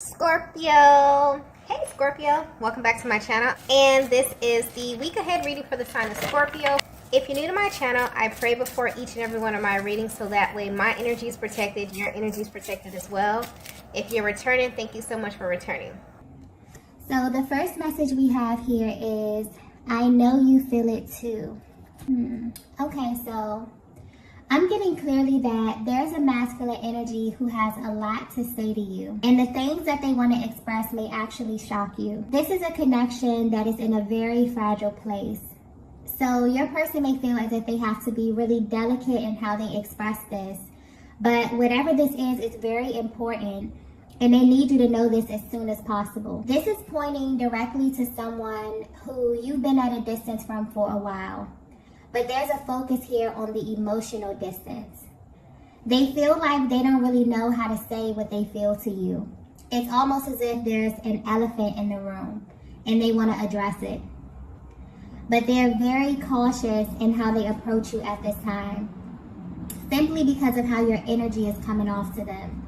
Scorpio. Hey Scorpio, welcome back to my channel, and this is the week ahead reading for the sign of Scorpio. If you're new to my channel, I pray before each and every one of my readings so that way my energy is protected, your energy is protected as well. If you're returning, thank you so much for returning. So the first message we have here is, I know you feel it too. Okay, so I'm getting clearly that there's a masculine energy who has a lot to say to you. And the things that they want to express may actually shock you. This is a connection that is in a very fragile place. So your person may feel as if they have to be really delicate in how they express this. But whatever this is, it's very important. And they need you to know this as soon as possible. This is pointing directly to someone who you've been at a distance from for a while. But there's a focus here on the emotional distance. They feel like they don't really know how to say what they feel to you. It's almost as if there's an elephant in the room and they want to address it. But they're very cautious in how they approach you at this time, simply because of how your energy is coming off to them.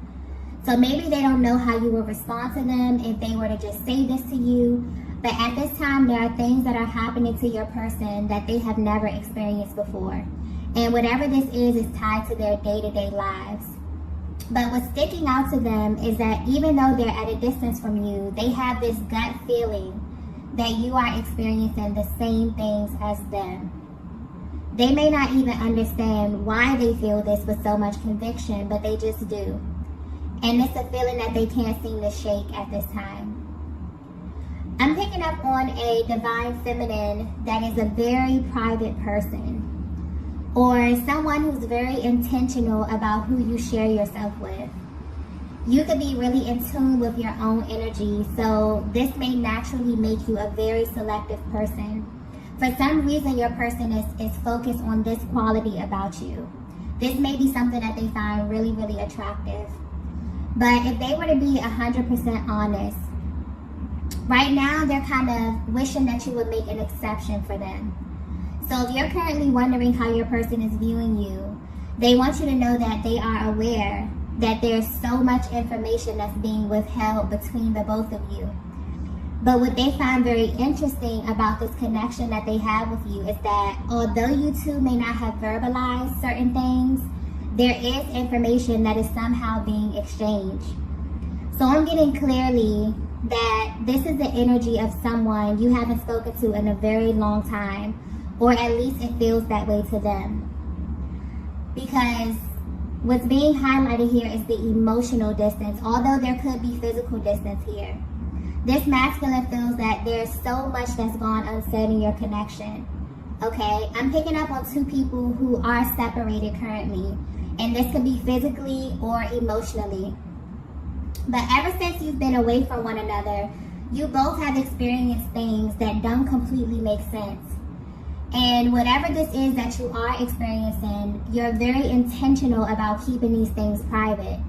So maybe they don't know how you will respond to them if they were to just say this to you. But at this time, there are things that are happening to your person that they have never experienced before. And whatever this is tied to their day-to-day lives. But what's sticking out to them is that even though they're at a distance from you, they have this gut feeling that you are experiencing the same things as them. They may not even understand why they feel this with so much conviction, but they just do. And it's a feeling that they can't seem to shake at this time. I'm picking up on a divine feminine that is a very private person, or someone who's very intentional about who you share yourself with. You could be really in tune with your own energy, so this may naturally make you a very selective person. For some reason, your person is focused on this quality about you. This may be something that they find really, really attractive. But if they were to be 100% honest, right now, they're kind of wishing that you would make an exception for them. So if you're currently wondering how your person is viewing you, they want you to know that they are aware that there's so much information that's being withheld between the both of you. But what they find very interesting about this connection that they have with you is that although you two may not have verbalized certain things, there is information that is somehow being exchanged. So I'm getting clearly that this is the energy of someone you haven't spoken to in a very long time, or at least it feels that way to them. Because what's being highlighted here is the emotional distance, although there could be physical distance here. This masculine feels that there's so much that's gone unsaid in your connection. Okay, I'm picking up on two people who are separated currently, and this could be physically or emotionally. But ever since you've been away from one another, you both have experienced things that don't completely make sense. And whatever this is that you are experiencing, you're very intentional about keeping these things private.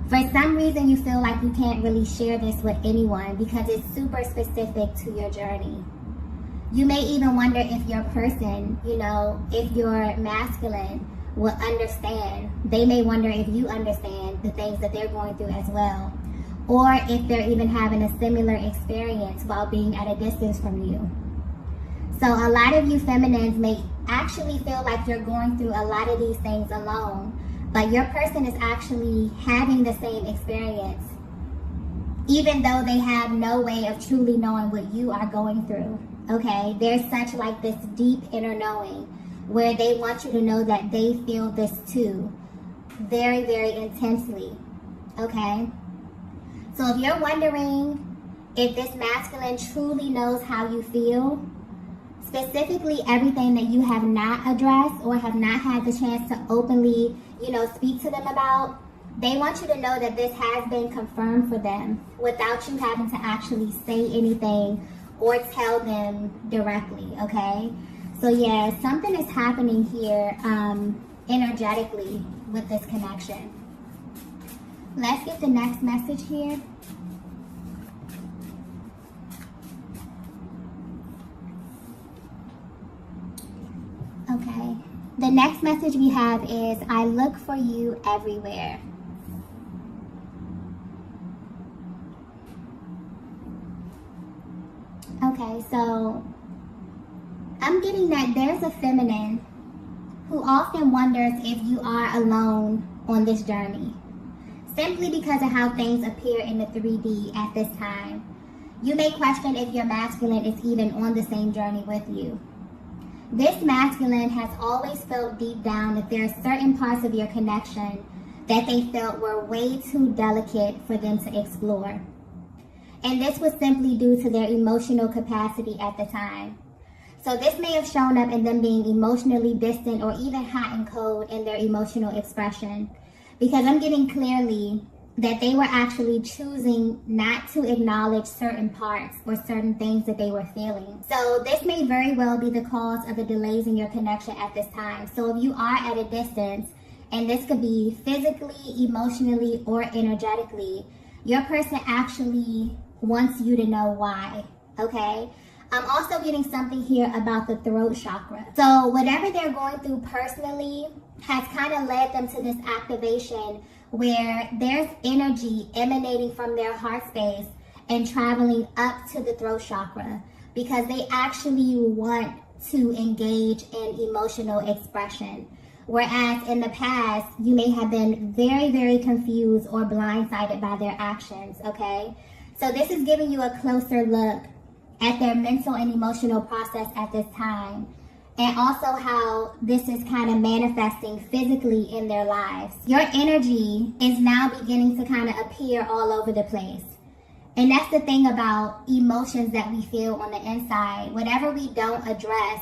For some reason, you feel like you can't really share this with anyone because it's super specific to your journey. You may even wonder if your person, if you're masculine, will understand. They may wonder if you understand the things that they're going through as well, or if they're even having a similar experience while being at a distance from you. So a lot of you feminines may actually feel like you're going through a lot of these things alone, but your person is actually having the same experience, even though they have no way of truly knowing what you are going through. Okay, there's such like this deep inner knowing where they want you to know that they feel this too, very, very intensely, okay? So if you're wondering if this masculine truly knows how you feel, specifically everything that you have not addressed or have not had the chance to openly, speak to them about, they want you to know that this has been confirmed for them without you having to actually say anything or tell them directly, okay? So yeah, something is happening here energetically with this connection. Let's get the next message here. Okay, the next message we have is, I look for you everywhere. Okay, so I'm getting that there's a feminine who often wonders if you are alone on this journey, simply because of how things appear in the 3D at this time. You may question if your masculine is even on the same journey with you. This masculine has always felt deep down that there are certain parts of your connection that they felt were way too delicate for them to explore. And this was simply due to their emotional capacity at the time. So this may have shown up in them being emotionally distant or even hot and cold in their emotional expression, because I'm getting clearly that they were actually choosing not to acknowledge certain parts or certain things that they were feeling. So this may very well be the cause of the delays in your connection at this time. So if you are at a distance, and this could be physically, emotionally, or energetically, your person actually wants you to know why, okay? I'm also getting something here about the throat chakra. So whatever they're going through personally has kind of led them to this activation where there's energy emanating from their heart space and traveling up to the throat chakra, because they actually want to engage in emotional expression. Whereas in the past, you may have been very, very confused or blindsided by their actions, okay? So this is giving you a closer look at their mental and emotional process at this time, and also how this is kind of manifesting physically in their lives. Your energy is now beginning to kind of appear all over the place. And that's the thing about emotions that we feel on the inside. Whatever we don't address,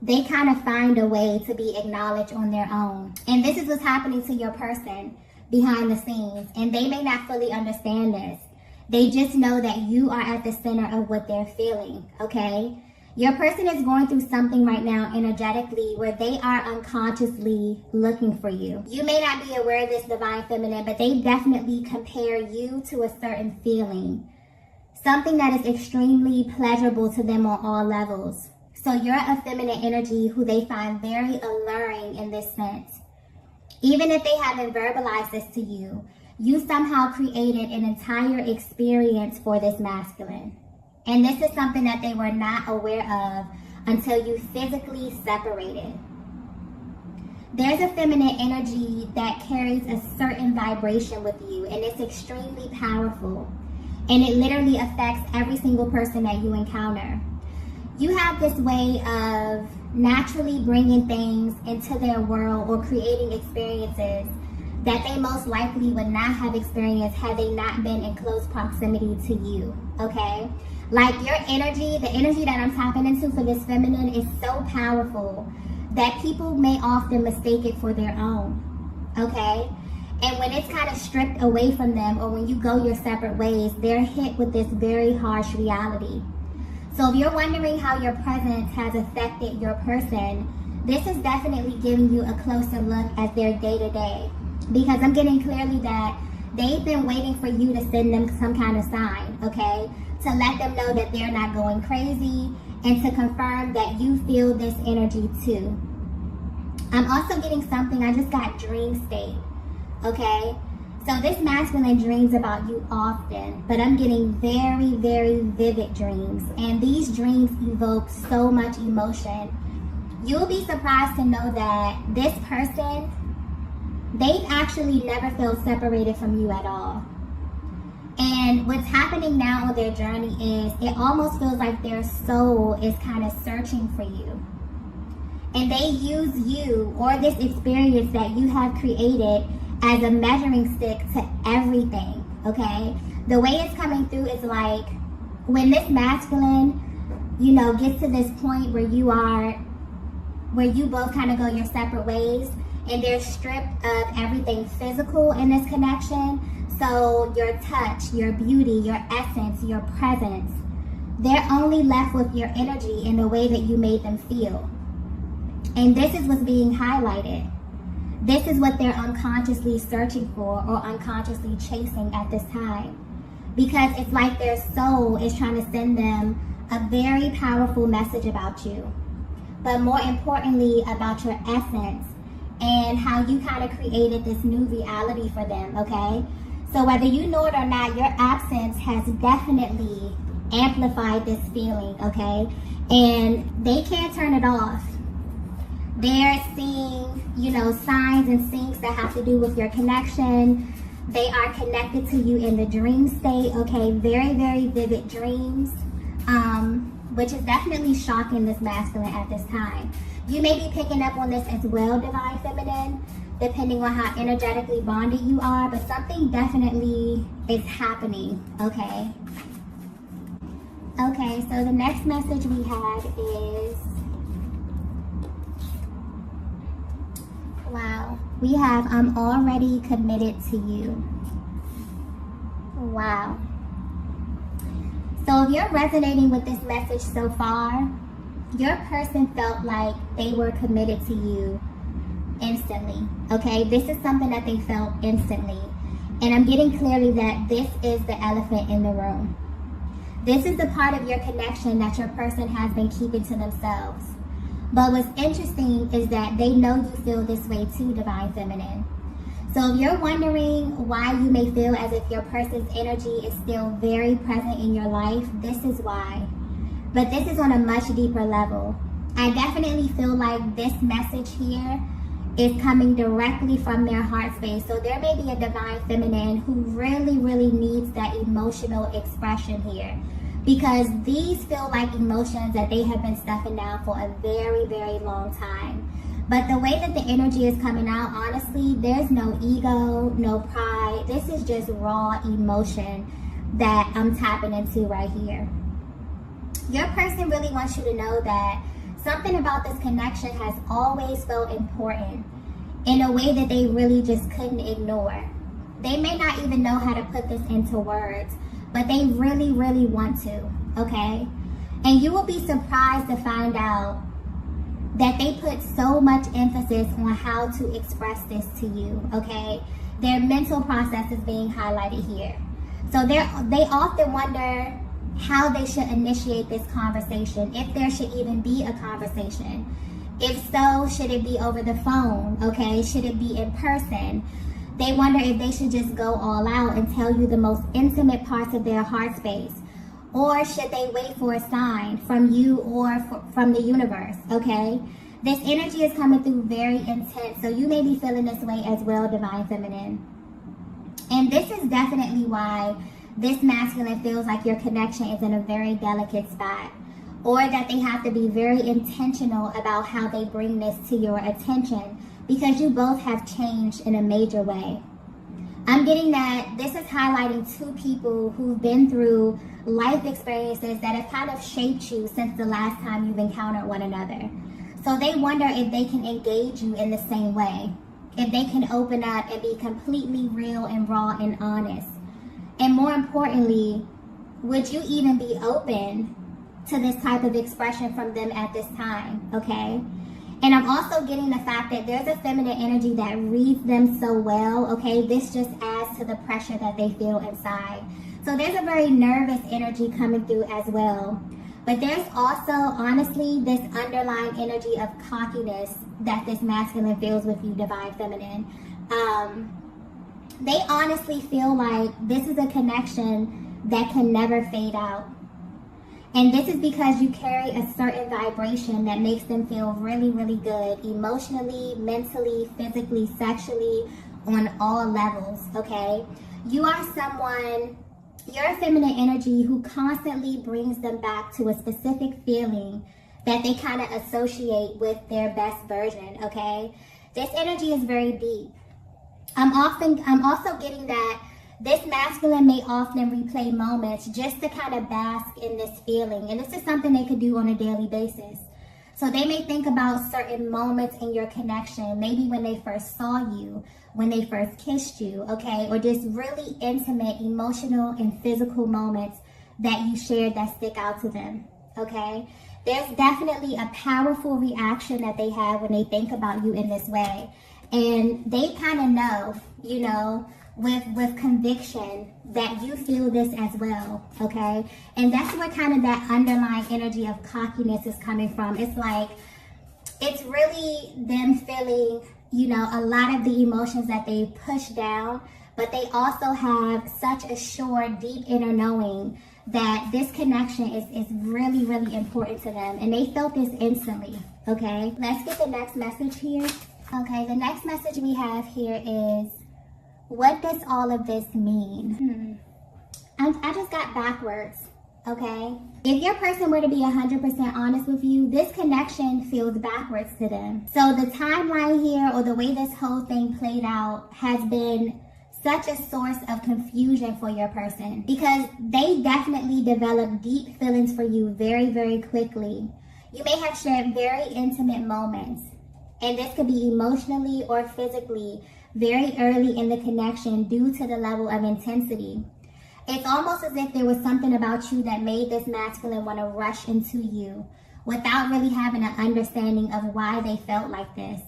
they kind of find a way to be acknowledged on their own. And this is what's happening to your person behind the scenes. And they may not fully understand this. They just know that you are at the center of what they're feeling, okay? Your person is going through something right now energetically where they are unconsciously looking for you. You may not be aware of this, divine feminine, but they definitely compare you to a certain feeling. Something that is extremely pleasurable to them on all levels. So you're a feminine energy who they find very alluring in this sense. Even if they haven't verbalized this to you, you somehow created an entire experience for this masculine. And this is something that they were not aware of until you physically separated. There's a feminine energy that carries a certain vibration with you, and it's extremely powerful. And it literally affects every single person that you encounter. You have this way of naturally bringing things into their world or creating experiences that they most likely would not have experienced had they not been in close proximity to you, okay? Like your energy, the energy that I'm tapping into for this feminine is so powerful that people may often mistake it for their own, okay? And when it's kind of stripped away from them, or when you go your separate ways, they're hit with this very harsh reality. So if you're wondering how your presence has affected your person, this is definitely giving you a closer look at their day-to-day. Because I'm getting clearly that they've been waiting for you to send them some kind of sign, okay? To let them know that they're not going crazy, and to confirm that you feel this energy too. I'm also getting something, I just got dream state, okay? So this masculine dreams about you often, but I'm getting very, very vivid dreams. And these dreams evoke so much emotion. You'll be surprised to know that this person, they've actually never felt separated from you at all. And what's happening now on their journey is it almost feels like their soul is kind of searching for you. And they use you or this experience that you have created as a measuring stick to everything, okay? The way it's coming through is like when this masculine, you know, gets to this point where you both kind of go your separate ways, and they're stripped of everything physical in this connection. So your touch, your beauty, your essence, your presence, they're only left with your energy in the way that you made them feel. And this is what's being highlighted. This is what they're unconsciously searching for or unconsciously chasing at this time. Because it's like their soul is trying to send them a very powerful message about you. But more importantly, about your essence and how you kind of created this new reality for them, okay? So whether you know it or not, your absence has definitely amplified this feeling, okay? And they can't turn it off. They're seeing, you know, signs and syncs that have to do with your connection. They are connected to you in the dream state, okay? Very, very vivid dreams, which is definitely shocking this masculine at this time. You may be picking up on this as well, Divine Feminine, depending on how energetically bonded you are, but something definitely is happening, okay? Okay, so the next message we have is, wow, we have, I'm already committed to you. Wow. So if you're resonating with this message so far, your person felt like they were committed to you instantly, okay? This is something that they felt instantly. And I'm getting clearly that this is the elephant in the room. This is the part of your connection that your person has been keeping to themselves. But what's interesting is that they know you feel this way too, Divine Feminine. So if you're wondering why you may feel as if your person's energy is still very present in your life, this is why. But this is on a much deeper level. I definitely feel like this message here is coming directly from their heart space. So there may be a Divine Feminine who really, really needs that emotional expression here, because these feel like emotions that they have been stuffing down for a very, very long time. But the way that the energy is coming out, honestly, there's no ego, no pride. This is just raw emotion that I'm tapping into right here. Your person really wants you to know that something about this connection has always felt important in a way that they really just couldn't ignore. They may not even know how to put this into words, but they really, really want to, okay? And you will be surprised to find out that they put so much emphasis on how to express this to you, okay? Their mental process is being highlighted here. So they often wonder how they should initiate this conversation, if there should even be a conversation. If so, should it be over the phone, okay? Should it be in person? They wonder if they should just go all out and tell you the most intimate parts of their heart space. Or should they wait for a sign from you or from the universe, okay? This energy is coming through very intense, so you may be feeling this way as well, Divine Feminine. And this is definitely why this masculine feels like your connection is in a very delicate spot, or that they have to be very intentional about how they bring this to your attention, because you both have changed in a major way. I'm getting that this is highlighting two people who've been through life experiences that have kind of shaped you since the last time you've encountered one another. So they wonder if they can engage you in the same way, if they can open up and be completely real and raw and honest. And more importantly, would you even be open to this type of expression from them at this time, okay? And I'm also getting the fact that there's a feminine energy that reads them so well, okay? This just adds to the pressure that they feel inside. So there's a very nervous energy coming through as well. But there's also, honestly, this underlying energy of cockiness that this masculine feels with you, Divine Feminine. They honestly feel like this is a connection that can never fade out. And this is because you carry a certain vibration that makes them feel really, really good emotionally, mentally, physically, sexually, on all levels, okay? You are someone, you're a feminine energy who constantly brings them back to a specific feeling that they kind of associate with their best version, okay? This energy is very deep. I'm also getting that this masculine may often replay moments just to kind of bask in this feeling. And this is something they could do on a daily basis. So they may think about certain moments in your connection, maybe when they first saw you, when they first kissed you, okay? Or just really intimate, emotional, and physical moments that you shared that stick out to them, okay? There's definitely a powerful reaction that they have when they think about you in this way. And they kind of know, you know, with conviction that you feel this as well, okay? And that's where kind of that underlying energy of cockiness is coming from. It's like, it's really them feeling, you know, a lot of the emotions that they push down but they also have such a sure, deep inner knowing that this connection is really, really important to them. And they felt this instantly, okay? Let's get the next message here. Okay, the next message we have here is, what does all of this mean? I just got backwards, okay? If your person were to be 100% honest with you, this connection feels backwards to them. So the timeline here, or the way this whole thing played out, has been such a source of confusion for your person, because they definitely developed deep feelings for you very, very quickly. You may have shared very intimate moments, and this could be emotionally or physically very early in the connection due to the level of intensity. It's almost as if there was something about you that made this masculine want to rush into you without really having an understanding of why they felt like this.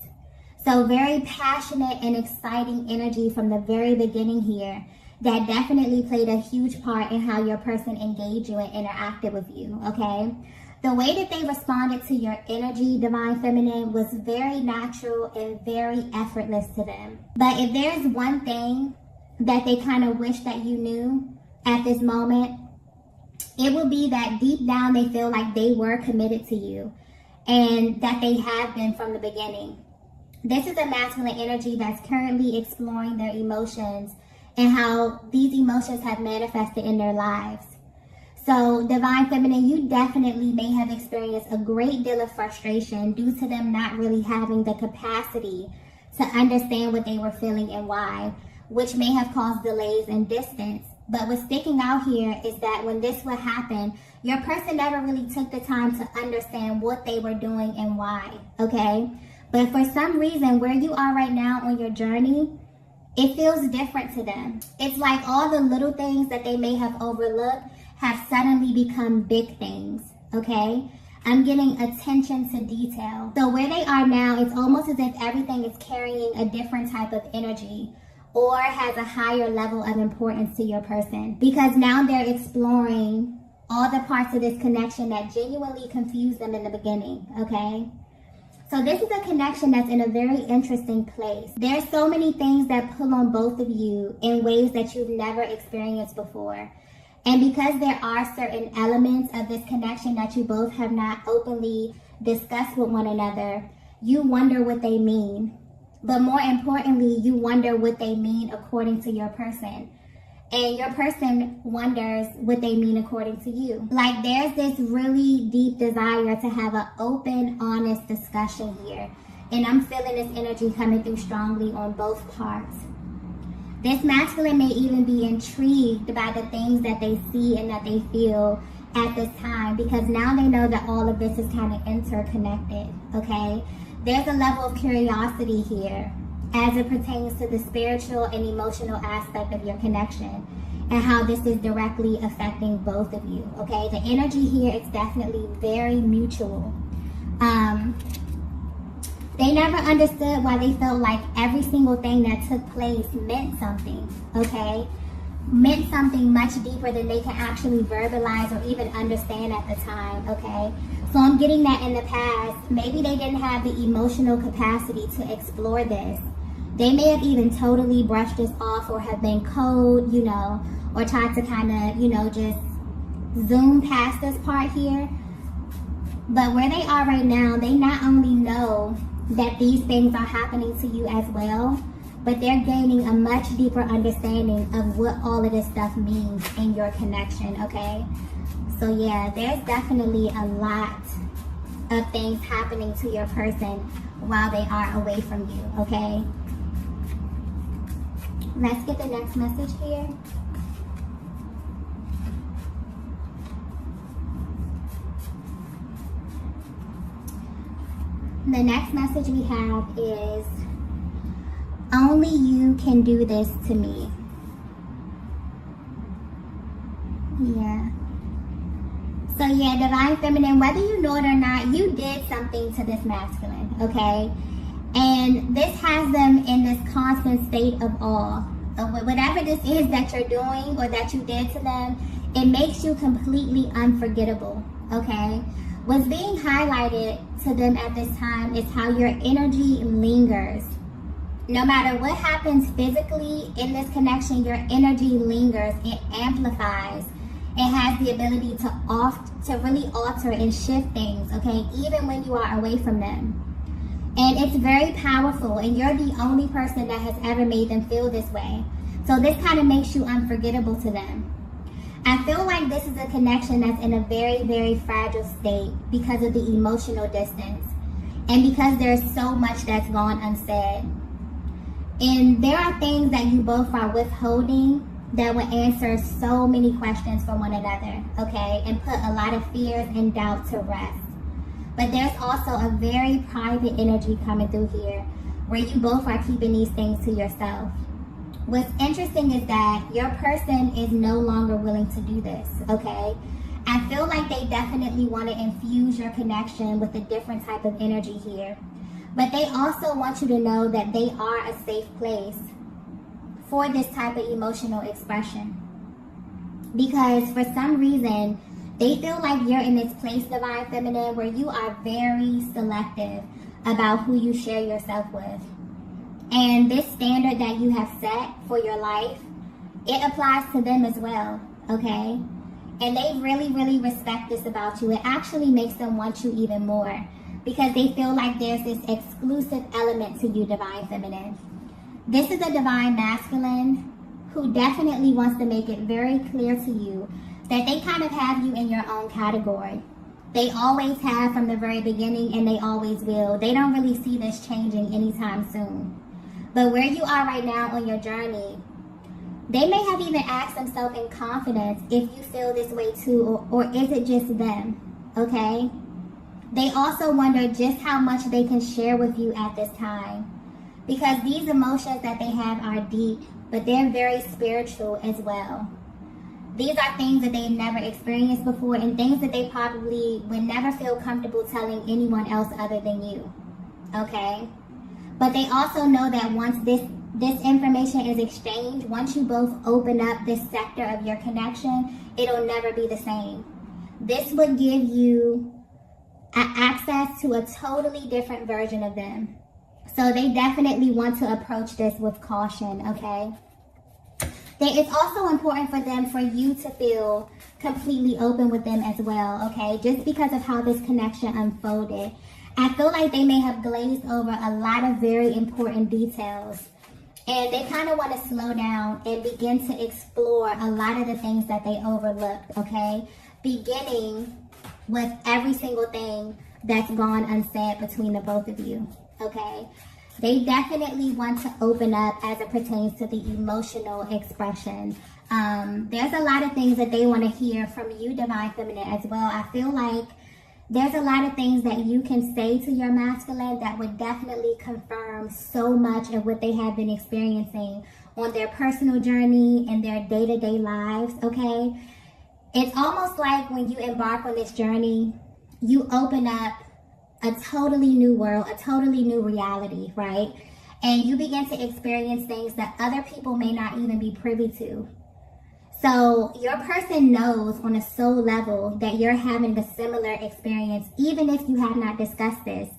So very passionate and exciting energy from the very beginning here that definitely played a huge part in how your person engaged you and interacted with you, okay? The way that they responded to your energy, Divine Feminine, was very natural and very effortless to them. But if there's one thing that they kind of wish that you knew at this moment, it would be that deep down they feel like they were committed to you, and that they have been from the beginning. This is a masculine energy that's currently exploring their emotions and how these emotions have manifested in their lives. So, Divine Feminine, you definitely may have experienced a great deal of frustration due to them not really having the capacity to understand what they were feeling and why, which may have caused delays and distance. But what's sticking out here is that when this would happen, your person never really took the time to understand what they were doing and why, okay? But for some reason, where you are right now on your journey, it feels different to them. It's like all the little things that they may have overlooked have suddenly become big things, okay? I'm getting attention to detail. So where they are now, it's almost as if everything is carrying a different type of energy or has a higher level of importance to your person, because now they're exploring all the parts of this connection that genuinely confused them in the beginning, okay? So this is a connection that's in a very interesting place. There's so many things that pull on both of you in ways that you've never experienced before. And because there are certain elements of this connection that you both have not openly discussed with one another, you wonder what they mean. But more importantly, you wonder what they mean according to your person. And your person wonders what they mean according to you. Like, there's this really deep desire to have an open, honest discussion here. And I'm feeling this energy coming through strongly on both parts. This masculine may even be intrigued by the things that they see and that they feel at this time, because now they know that all of this is kind of interconnected, okay? There's a level of curiosity here as it pertains to the spiritual and emotional aspect of your connection and how this is directly affecting both of you, okay? The energy here is definitely very mutual. They never understood why they felt like every single thing that took place meant something, okay? Meant something much deeper than they can actually verbalize or even understand at the time, okay? So I'm getting that in the past, maybe they didn't have the emotional capacity to explore this. They may have even totally brushed this off or have been cold, you know, or tried to kind of, you know, just zoom past this part here. But where they are right now, they not only know that these things are happening to you as well, but they're gaining a much deeper understanding of what all of this stuff means in your connection, okay? So yeah, there's definitely a lot of things happening to your person while they are away from you, okay? Let's get the next message here. The next message we have is, only you can do this to me. Yeah. So yeah, Divine Feminine, whether you know it or not, you did something to this masculine, okay? And this has them in this constant state of awe. Whatever this is that you're doing or that you did to them, it makes you completely unforgettable, okay? What's being highlighted to them at this time is how your energy lingers No matter what happens physically in this connection, your energy lingers, it amplifies. It has the ability to really alter and shift things, okay, even when you are away from them. And it's very powerful, and you're the only person that has ever made them feel this way. So this kind of makes you unforgettable to them. I feel like this is a connection that's in a very, very fragile state because of the emotional distance and because there's so much that's gone unsaid. And there are things that you both are withholding that will answer so many questions for one another, okay, and put a lot of fears and doubt to rest. But there's also a very private energy coming through here where you both are keeping these things to yourself. What's interesting is that your person is no longer willing to do this, okay? I feel like they definitely want to infuse your connection with a different type of energy here. But they also want you to know that they are a safe place for this type of emotional expression. Because for some reason, they feel like you're in this place, Divine Feminine, where you are very selective about who you share yourself with. And this standard that you have set for your life, it applies to them as well, okay? And they really, really respect this about you. It actually makes them want you even more because they feel like there's this exclusive element to you, Divine Feminine. This is a Divine Masculine who definitely wants to make it very clear to you that they kind of have you in your own category. They always have from the very beginning, and they always will. They don't really see this changing anytime soon. But where you are right now on your journey, they may have even asked themselves in confidence if you feel this way too, or is it just them, okay? They also wonder just how much they can share with you at this time, because these emotions that they have are deep, but they're very spiritual as well. These are things that they've never experienced before and things that they probably would never feel comfortable telling anyone else other than you, okay? But they also know that once this information is exchanged, once you both open up this sector of your connection, it'll never be the same. This would give you access to a totally different version of them. So they definitely want to approach this with caution, okay? It's also important for them for you to feel completely open with them as well, okay? Just because of how this connection unfolded. I feel like they may have glazed over a lot of very important details. And they kind of want to slow down and begin to explore a lot of the things that they overlooked, okay? Beginning with every single thing that's gone unsaid between the both of you, okay? They definitely want to open up as it pertains to the emotional expression. There's a lot of things that they want to hear from you, Divine Feminine, as well. I feel like there's a lot of things that you can say to your masculine that would definitely confirm so much of what they have been experiencing on their personal journey and their day-to-day lives, okay? It's almost like when you embark on this journey, you open up a totally new world, a totally new reality, right? And you begin to experience things that other people may not even be privy to. So your person knows on a soul level that you're having a similar experience, even if you have not discussed this.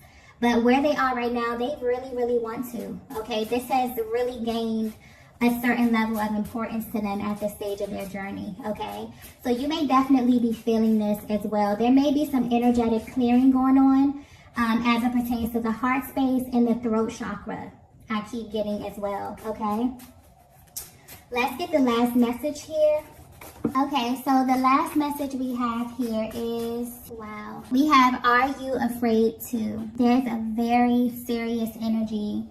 But where they are right now, they really, really want to, okay? This has really gained a certain level of importance to them at this stage of their journey, okay? So you may definitely be feeling this as well. There may be some energetic clearing going on as it pertains to the heart space and the throat chakra. I keep getting as well, okay? Let's get the last message here. Okay, so the last message we have here is, wow. We have, are you afraid to? There's a very serious energy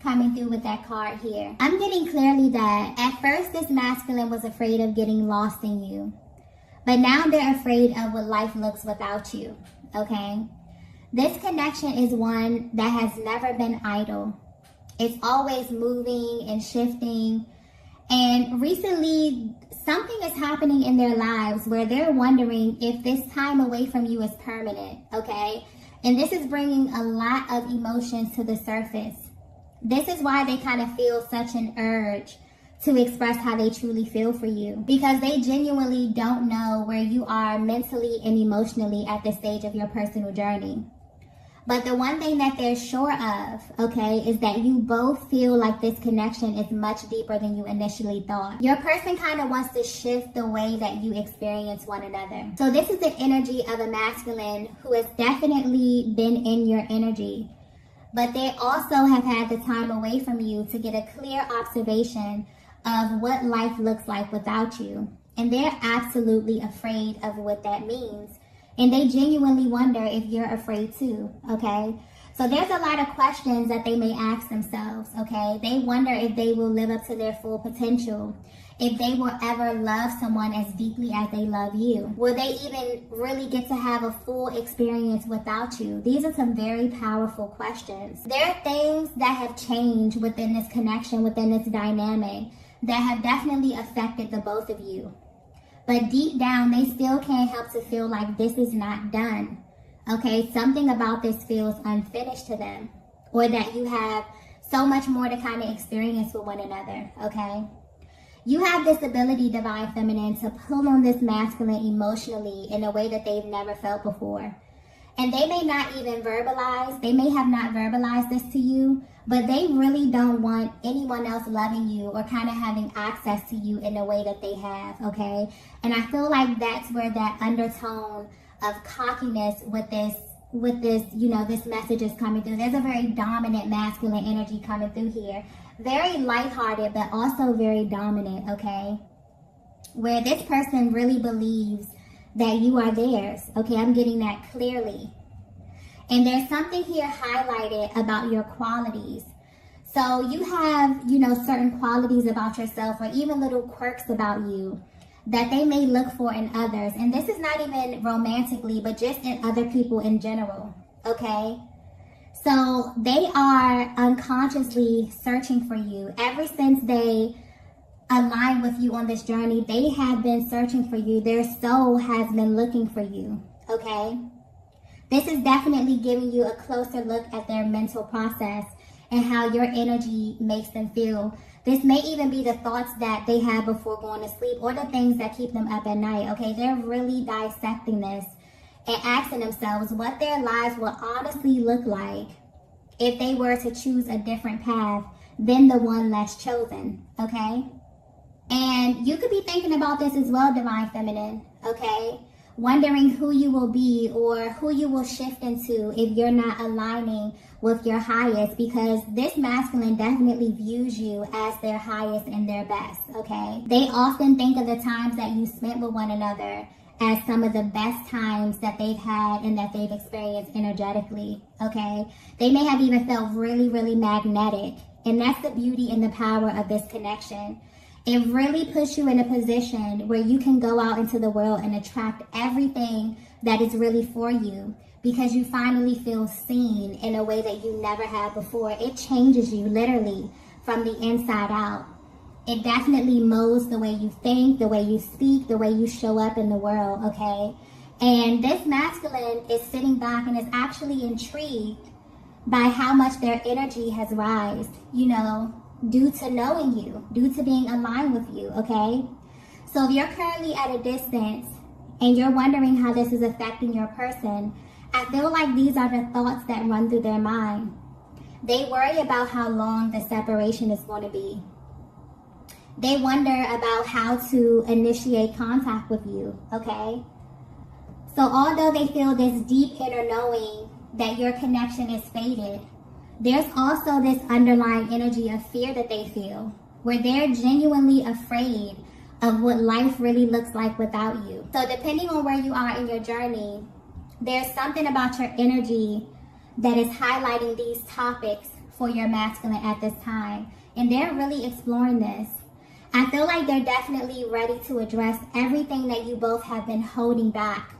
coming through with that card here. I'm getting clearly that at first this masculine was afraid of getting lost in you. But now they're afraid of what life looks without you, okay? This connection is one that has never been idle. It's always moving and shifting. And recently, something is happening in their lives where they're wondering if this time away from you is permanent, okay? And this is bringing a lot of emotions to the surface. This is why they kind of feel such an urge to express how they truly feel for you, because they genuinely don't know where you are mentally and emotionally at this stage of your personal journey. But the one thing that they're sure of, okay, is that you both feel like this connection is much deeper than you initially thought. Your person kind of wants to shift the way that you experience one another. So this is the energy of a masculine who has definitely been in your energy. But they also have had the time away from you to get a clear observation of what life looks like without you. And they're absolutely afraid of what that means. And they genuinely wonder if you're afraid too, okay? So there's a lot of questions that they may ask themselves, okay? They wonder if they will live up to their full potential, if they will ever love someone as deeply as they love you. Will they even really get to have a full experience without you? These are some very powerful questions. There are things that have changed within this connection, within this dynamic, that have definitely affected the both of you. But deep down, they still can't help to feel like this is not done. Okay, something about this feels unfinished to them. Or that you have so much more to kind of experience with one another, okay? You have this ability, Divine Feminine, to pull on this masculine emotionally in a way that they've never felt before. And they may not even verbalize, they may have not verbalized this to you, but they really don't want anyone else loving you or kind of having access to you in the way that they have, okay? And I feel like that's where that undertone of cockiness with this, this message is coming through. There's a very dominant masculine energy coming through here. Very lighthearted, but also very dominant, okay? Where this person really believes that you are theirs, okay? I'm getting that clearly. And there's something here highlighted about your qualities. So you have, certain qualities about yourself or even little quirks about you that they may look for in others. And this is not even romantically, but just in other people in general, okay? So they are unconsciously searching for you. Ever since they align with you on this journey, they have been searching for you. Their soul has been looking for you, okay? This is definitely giving you a closer look at their mental process and how your energy makes them feel. This may even be the thoughts that they have before going to sleep or the things that keep them up at night, okay? They're really dissecting this and asking themselves what their lives will honestly look like if they were to choose a different path than the one that's chosen, okay? And you could be thinking about this as well, Divine Feminine, okay? Wondering who you will be or who you will shift into if you're not aligning with your highest, because this masculine definitely views you as their highest and their best, okay? They often think of the times that you spent with one another as some of the best times that they've had and that they've experienced energetically, okay? They may have even felt really, really magnetic, and that's the beauty and the power of this connection. It really puts you in a position where you can go out into the world and attract everything that is really for you, because you finally feel seen in a way that you never have before. It changes you literally from the inside out. It definitely molds the way you think, the way you speak, the way you show up in the world, okay? And this masculine is sitting back and is actually intrigued by how much their energy has risen, due to knowing you, due to being aligned with you, okay? So if you're currently at a distance and you're wondering how this is affecting your person, I feel like these are the thoughts that run through their mind. They worry about how long the separation is going to be. They wonder about how to initiate contact with you, okay? So although they feel this deep inner knowing that your connection is faded, there's also this underlying energy of fear that they feel, where they're genuinely afraid of what life really looks like without you. So depending on where you are in your journey, there's something about your energy that is highlighting these topics for your masculine at this time. And they're really exploring this. I feel like they're definitely ready to address everything that you both have been holding back,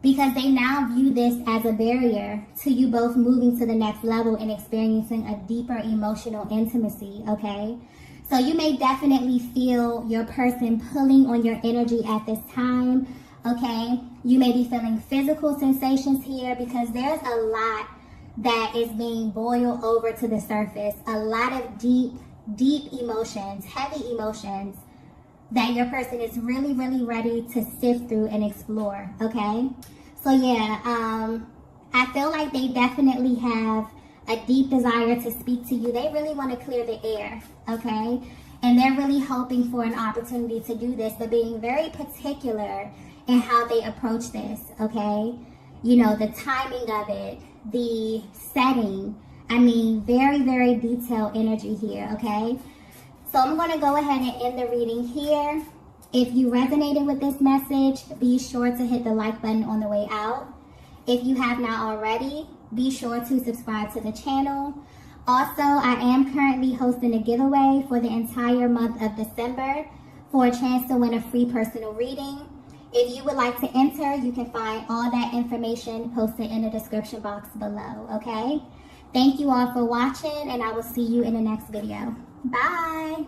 because they now view this as a barrier to you both moving to the next level and experiencing a deeper emotional intimacy, okay? So you may definitely feel your person pulling on your energy at this time, okay? You may be feeling physical sensations here, because there's a lot that is being boiled over to the surface. A lot of deep emotions, heavy emotions that your person is really, really ready to sift through and explore, okay? So yeah, I feel like they definitely have a deep desire to speak to you. They really want to clear the air, okay? And they're really hoping for an opportunity to do this, but being very particular in how they approach this, okay? You know, the timing of it, the setting. I mean, very, very detailed energy here, okay? So I'm going to go ahead and end the reading here. If you resonated with this message, be sure to hit the like button on the way out. If you have not already, be sure to subscribe to the channel. Also, I am currently hosting a giveaway for the entire month of December for a chance to win a free personal reading. If you would like to enter, you can find all that information posted in the description box below, okay? Thank you all for watching, and I will see you in the next video. Bye!